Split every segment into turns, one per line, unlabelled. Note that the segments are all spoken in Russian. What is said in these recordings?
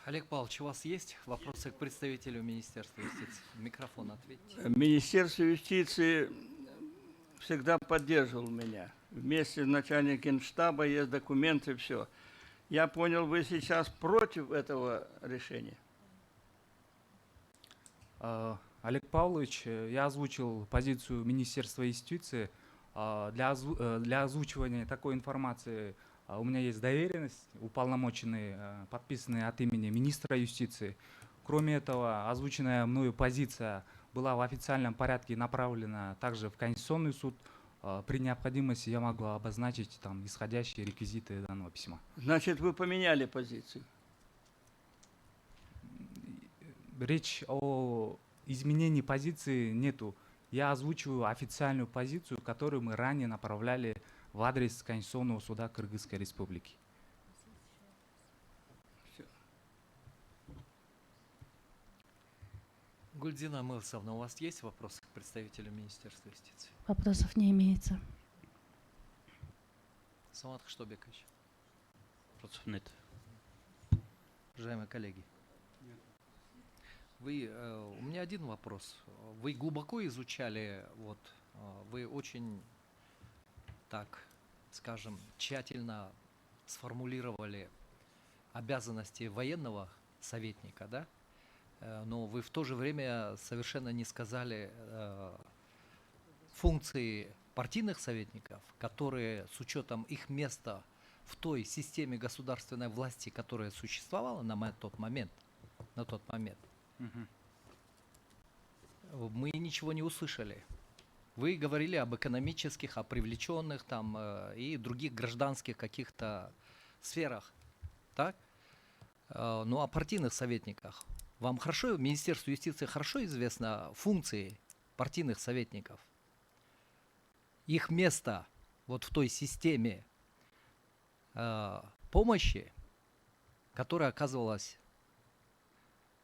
Олег Павлович, у вас есть вопросы к представителю Министерства юстиции? Микрофон ответьте.
Министерство юстиции всегда поддерживал меня. Вместе с начальником штаба есть документы, все. Я понял, вы сейчас против этого решения.
Олег Павлович, я озвучил позицию Министерства юстиции. Для озвучивания такой информации у меня есть доверенность, уполномоченный, подписанный от имени министра юстиции. Кроме этого, озвученная мною позиция была в официальном порядке направлена также в Конституционный суд. При необходимости я могу обозначить там исходящие реквизиты данного письма.
Значит, вы поменяли позицию.
Речь о изменении позиции нету. Я озвучиваю официальную позицию, которую мы ранее направляли в адрес Конституционного суда Кыргызской Республики.
Гульдина Мылсовна, у вас есть вопросы к представителю Министерства юстиции?
Вопросов не имеется.
Самат Хштобекович.
Вопросов нет.
Уважаемые коллеги. У меня один вопрос. Вы глубоко изучали, вы очень, так скажем, тщательно сформулировали обязанности военного советника, да? Но вы в то же время совершенно не сказали функции партийных советников, которые с учетом их места в той системе государственной власти, которая существовала на тот момент, мы ничего не услышали. Вы говорили об экономических, о привлеченных там и других гражданских каких-то сферах, так? Но о партийных советниках. Вам хорошо, Министерству юстиции хорошо известно функции партийных советников? Их место вот в той системе помощи, которая оказывалась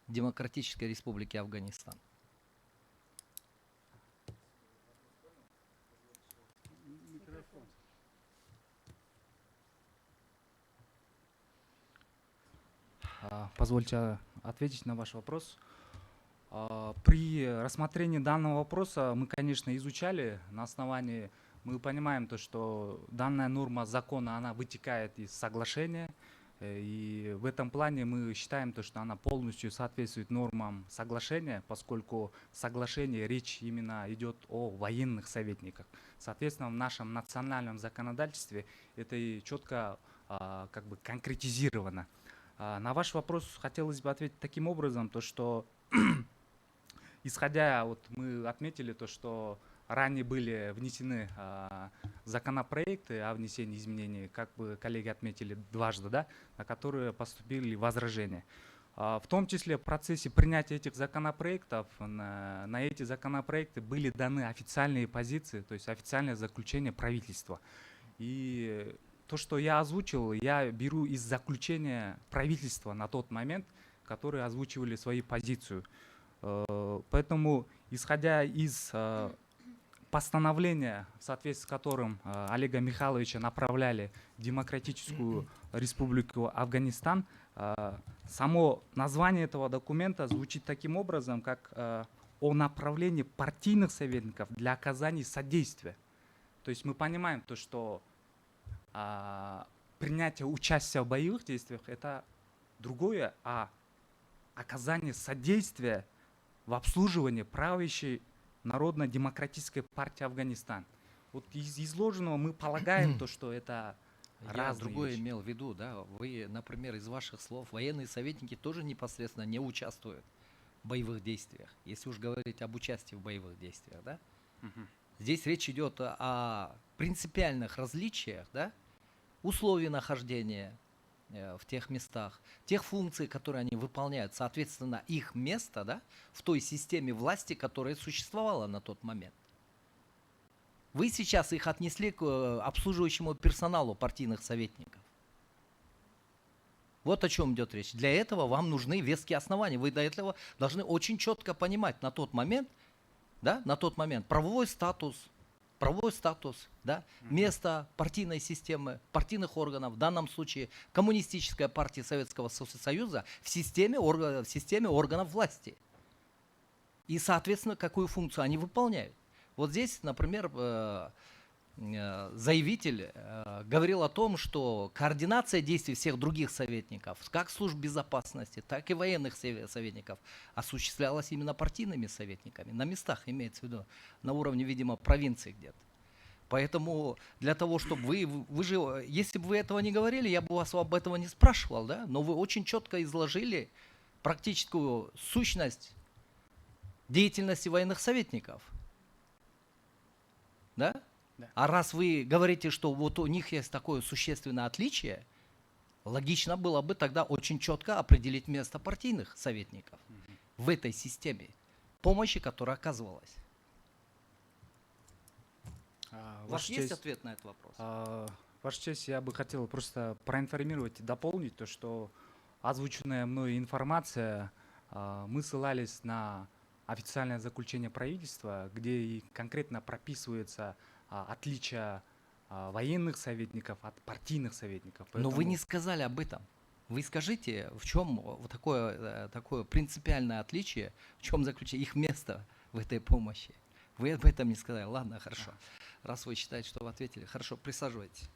в Демократической Республике Афганистан.
Позвольте ответить на ваш вопрос. При рассмотрении данного вопроса мы, конечно, изучали на основании, мы понимаем то, что данная норма закона, она вытекает из соглашения, и в этом плане мы считаем то, что она полностью соответствует нормам соглашения, поскольку в соглашении речь именно идет о военных советниках. Соответственно, в нашем национальном законодательстве это и четко как бы конкретизировано. На ваш вопрос хотелось бы ответить таким образом, то что исходя, вот мы отметили то, что ранее были внесены законопроекты о внесении изменений, как бы коллеги отметили дважды, да, на которые поступили возражения. В том числе в процессе принятия этих законопроектов на эти законопроекты были даны официальные позиции, то есть официальное заключение правительства. И то, что я озвучил, я беру из заключения правительства на тот момент, которые озвучивали свою позицию. Поэтому, исходя из постановления, в соответствии с которым Олега Михайловича направляли в Демократическую Республику Афганистан, само название этого документа звучит таким образом, как о направлении партийных советников для оказания содействия. То есть мы понимаем то, что принятие участия в боевых действиях – это другое, а оказание содействия в обслуживании правящей Народно-демократической партии Афганистан. Вот из изложенного мы полагаем то, что это
Я другое
вещи.
имел в виду, да. Вы, например, из ваших слов, военные советники тоже непосредственно не участвуют в боевых действиях, если уж говорить об участии в боевых действиях, да. Здесь речь идет о принципиальных различиях, да, условий нахождения в тех местах, тех функций, которые они выполняют, соответственно, их место, да, в той системе власти, которая существовала на тот момент. Вы сейчас их отнесли к обслуживающему персоналу партийных советников. Вот о чем идет речь. Для этого вам нужны веские основания. Вы до этого должны очень четко понимать на тот момент, да, на тот момент правовой статус правовой статус, да, место партийной системы, партийных органов, в данном случае Коммунистическая партия Советского Союза в системе органов власти. И, соответственно, какую функцию они выполняют. Вот здесь, например, заявитель говорил о том, что координация действий всех других советников, как служб безопасности, так и военных советников, осуществлялась именно партийными советниками. На местах, имеется в виду, на уровне, видимо, провинции где-то. Поэтому для того, чтобы вы же, если бы вы этого не говорили, я бы вас об этом не спрашивал, да? Но вы очень четко изложили практическую сущность деятельности военных советников. Да?
Да.
А раз вы говорите, что вот у них есть такое существенное отличие, логично было бы тогда очень четко определить место партийных советников в этой системе помощи, которая оказывалась. У вас
Ваша
есть
честь,
ответ на этот вопрос?
Ваша честь, я бы хотел просто проинформировать и дополнить то, что озвученная мной информация, мы ссылались на официальное заключение правительства, где и конкретно прописывается отличие военных советников от партийных советников.
Но вы не сказали об этом. Вы скажите, в чем вот такое принципиальное отличие, в чем заключается их место в этой помощи? Вы об этом не сказали. Ладно, хорошо. Раз вы считаете, что вы ответили, хорошо, присаживайтесь.